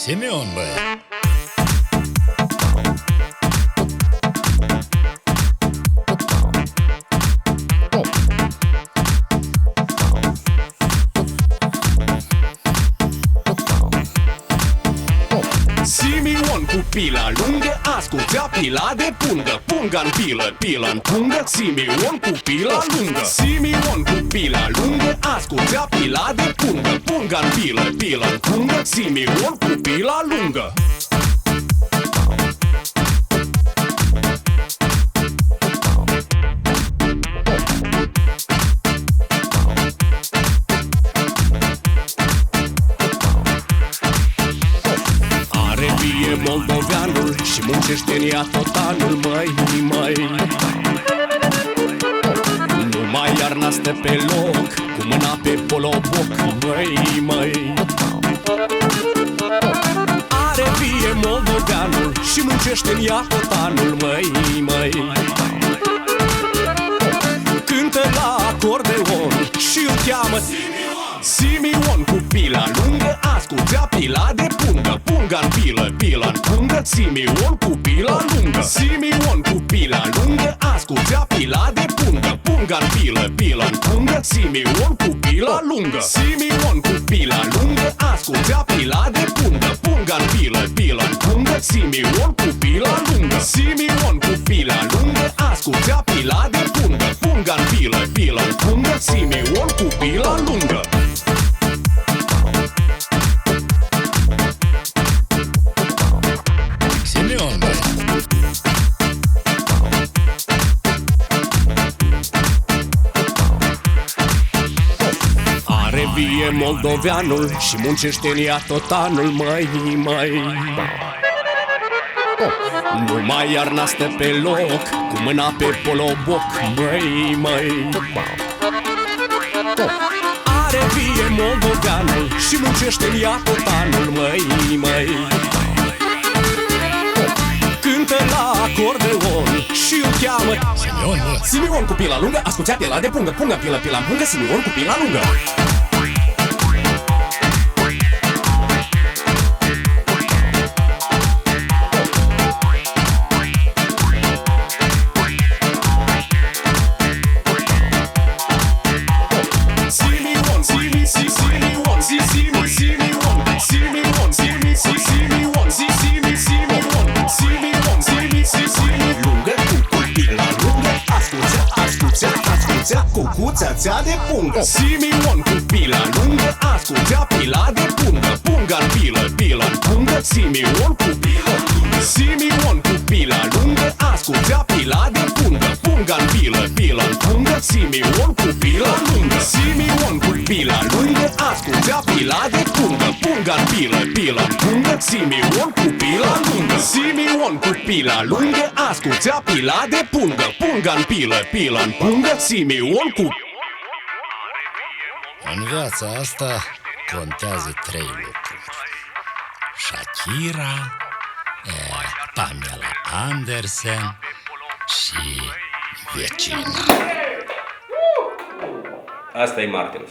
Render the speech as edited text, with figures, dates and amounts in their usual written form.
Simeon, băi. Simion cu pila lungă, ascultă pila de pungă. Punga-n pilă, pilă-n pungă. Simion cu pila lungă. Simion cu pila lungă, ascultă pila de pungă. Punga-n pilă, pilă-n pungă. Simion cu pila lungă. E moldoveanul și muncește în ea tot anul, măi. Nu mai iarna stă pe loc, cu mâna pe poloboc, măi. Are vie moldoveanul și muncește în ea tot anul, măi. Cântă la acordeon și îl cheamă Simion cu pila lungă, ascultă pila de pungă. Punga-n pilă, pilă-n pungă. Simion cu pila lungă. Simion cu pila lungă, ascultă pila de pungă. Punga-n pilă, pilă-n pungă. Simion cu pila lungă. Simion cu pila lungă, ascultă pila de pungă. Punga-n pilă, pilă-n pungă. Simion cu pila lungă. Simion cu pila lungă, ascultă pila de pungă. Punga-n pilă, pilă-n pungă. Simion cu pila lungă. Simeon, băi. Are vie moldoveanul și muncește în ea tot anul, măi. Nu mai iarna stă pe loc, cu mâna pe poloboc, măi. Are vie moldoveanul și muncește în ea tot anul, măi. Cântă la acordeon și îl cheamă Simeon, bă. Simion cu pila lungă, ascultă pila de pungă. Punga pilă, pila-n pungă. Simion cu pila lungă. Cucuța de pungă. Simion cu pila lungă, ascultă pila de pungă. Punga-n pilă, pilă-n pungă. Simion cu pila lungă. Simion cu pila lungă, ascultă pila de pungă. Punga-n pilă, pilă-n pungă. Simion cu pila lungă. Simion cu pila lungă, ascultă pila de pungă. Punga-n pilă, pilă-n pungă. Simion cu pila lungă. Simion cu pila lungă, ascultă pila de pungă. Punga-n pilă, pilă-n pungă. Simion cu... În viața asta contează 3 lucruri: Shakira, Pamela Anderson și vecina. Asta e Martin.